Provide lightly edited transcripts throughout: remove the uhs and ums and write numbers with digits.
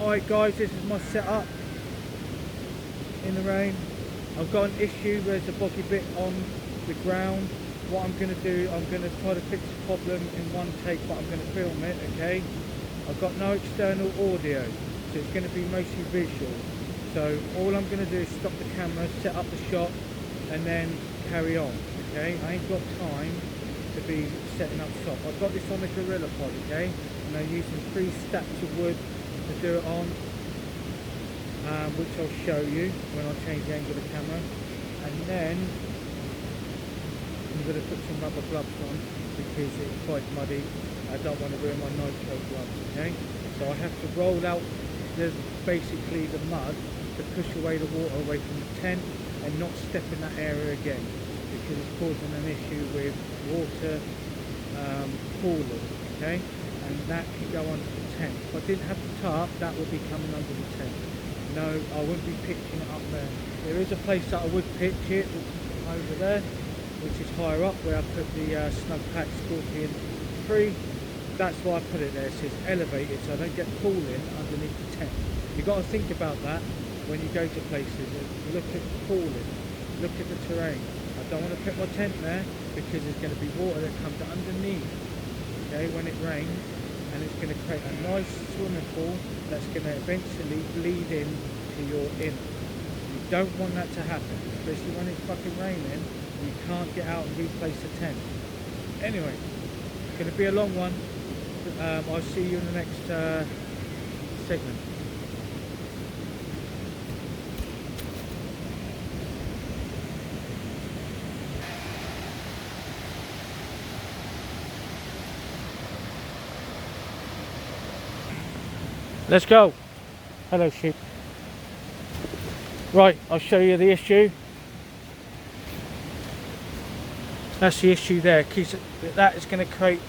Alright guys, this is my setup in the rain. I've got an issue, there's a boggy bit on the ground. What I'm going to do, I'm going to try to fix the problem in one take, but I'm going to film it, okay? I've got no external audio, so it's going to be mostly visual. So all I'm going to do is stop the camera, set up the shot, and then carry on, okay? I ain't got time to be setting up shop. I've got this on a gorilla pod, okay? And I'm using 3 stacks of wood to do it on, which I'll show you when I change the angle of the camera. And then I'm going to put some rubber gloves on because it's quite muddy. I don't want to ruin my nitro gloves, okay? So I have to roll out basically the mud to push away the water away from the tent and not step in that area again, because it's causing an issue with water pooling, okay? And that can go under the tent. If I didn't have the tarp, that would be coming under the tent. No, I wouldn't be pitching it up there. There is a place that I would pitch it, which is over there, which is higher up, where I put the Snug Pack Scorpion 3. That's why I put it there. It says elevated, so I don't get pooling underneath the tent. You've got to think about that when you go to places. Look at pooling, look at the terrain. I don't want to put my tent there because there's going to be water that comes underneath, okay, when it rains, and it's going to create a nice swimming pool that's going to eventually bleed in to your inner. You don't want that to happen, especially when it's fucking raining. You can't get out and replace the tent. Anyway, it's going to be a long one. I'll see you in the next segment. Let's go. Hello sheep. Right, I'll show you the issue. That's the issue there, because that is going to create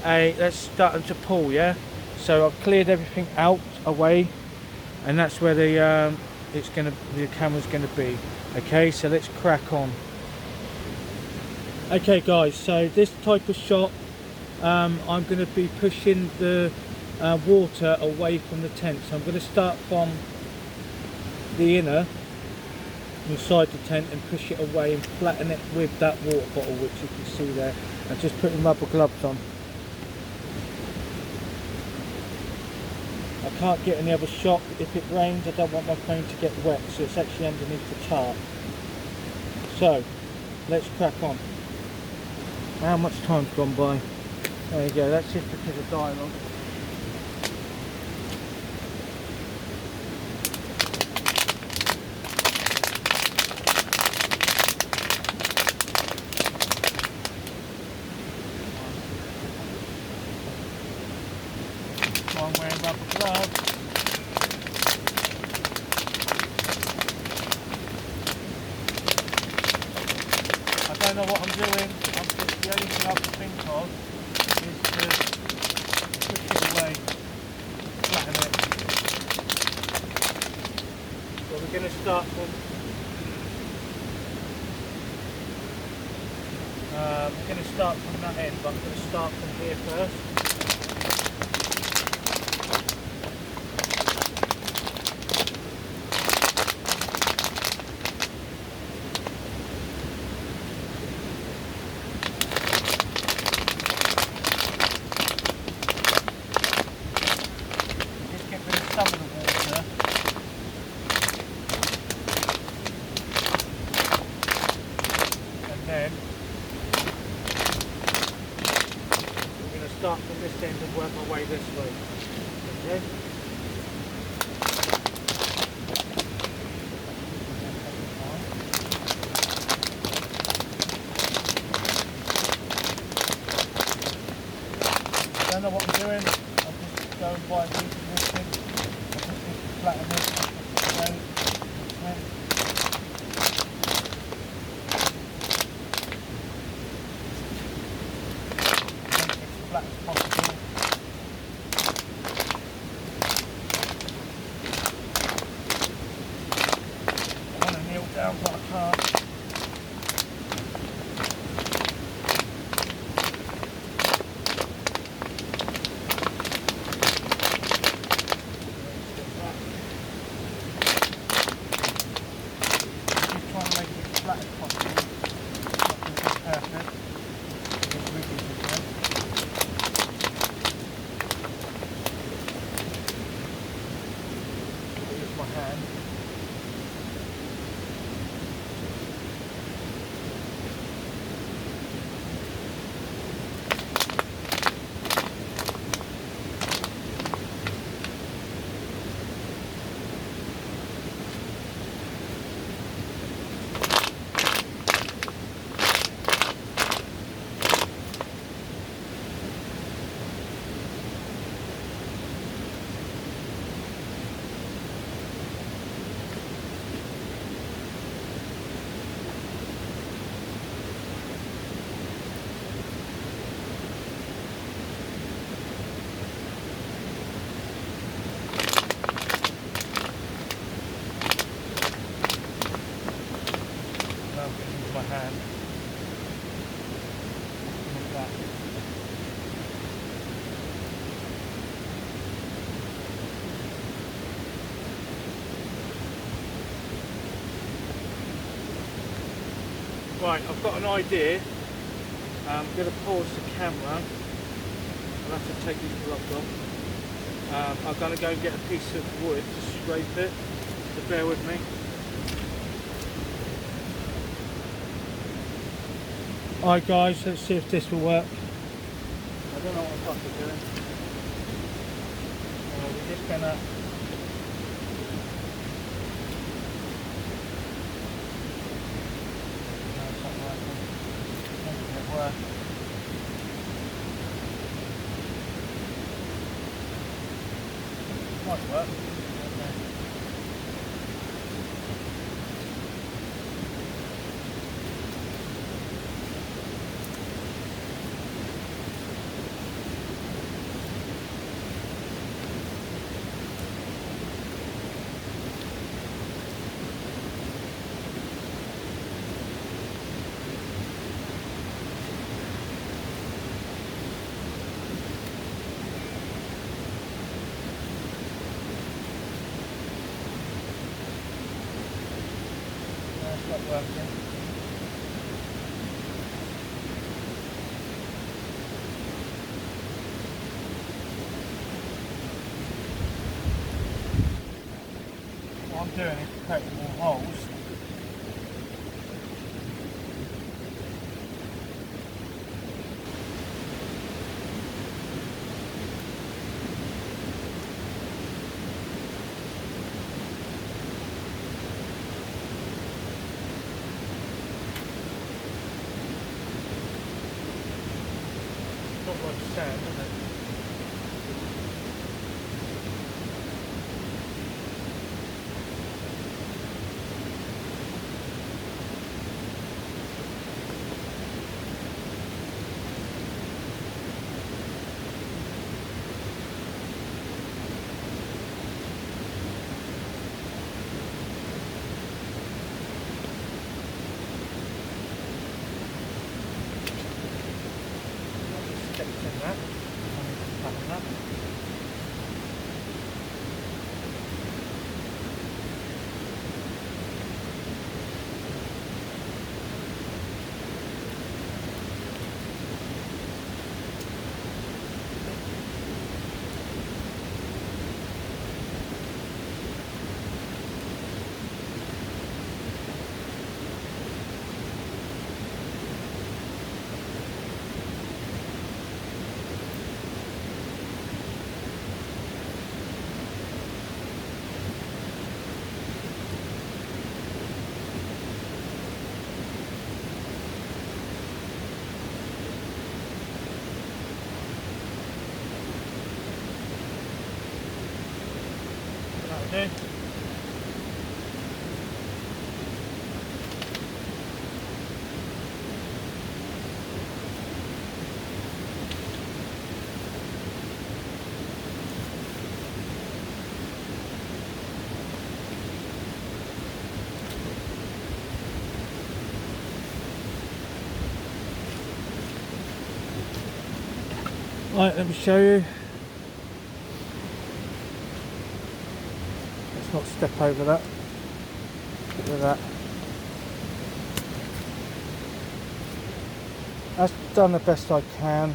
that's starting to pull, yeah? So I've cleared everything out, away, and that's where the camera's going to be. Okay, so let's crack on. Okay guys, so this type of shot, I'm going to be pushing the water away from the tent. So I'm going to start from the inner inside the tent and push it away and flatten it with that water bottle, which you can see there. I'm just putting rubber gloves on. I can't get any other shot. If it rains, I don't want my phone to get wet, so it's actually underneath the tarp. So let's crack on. How much time's gone by? There you go, that's just because of dialogue. I'm wearing rubber gloves. I don't know what I'm doing. The only thing I can think of is to push it away, flatten it. So we're going to start from that end, but I'm going to start from here first. Some of the water, and then we're going to start from this end and work our way this way. Okay? I don't know what I'm doing. I'm just going by intuition. Flatten it, okay. Make it as flat as possible. I want to kneel down, but I can't. Right, I've got an idea. I'm going to pause the camera. I'll have to take these gloves off. I'm going to go and get a piece of wood to scrape it, so bear with me. Alright guys, let's see if this will work. I don't know what the fuck we're doing. We're just gonna... No, it's not working. Maybe it'll work. Might work. Not working. What I'm doing is cutting more holes. Not like sand, is it? That. Okay. Right, let me show you. Let's not step over that. Get rid of that. That's done the best I can.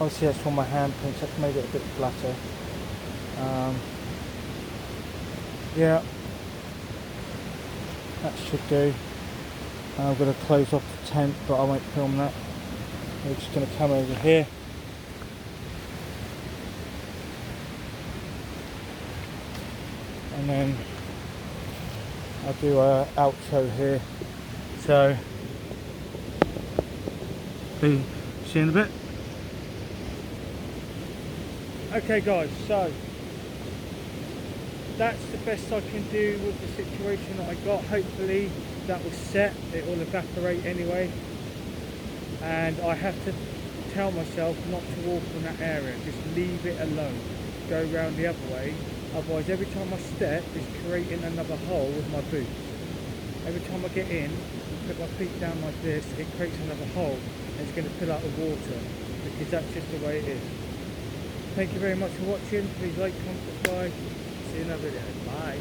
Obviously that's from my hand pinch, that's made it a bit flatter. Yeah, that should do. I'm going to close off the tent, but I won't film that. We're just going to come over here. And then I'll do an outro here. So, see you in a bit. Okay guys, so that's the best I can do with the situation that I got. Hopefully that was set, it will evaporate anyway. And I have to tell myself not to walk in that area, just leave it alone. Go round the other way. Otherwise, every time I step, it's creating another hole with my boots. Every time I get in, put my feet down like this, it creates another hole, and it's going to fill out with water, because that's just the way it is. Thank you very much for watching. Please like, comment, subscribe. See you in another video. Bye.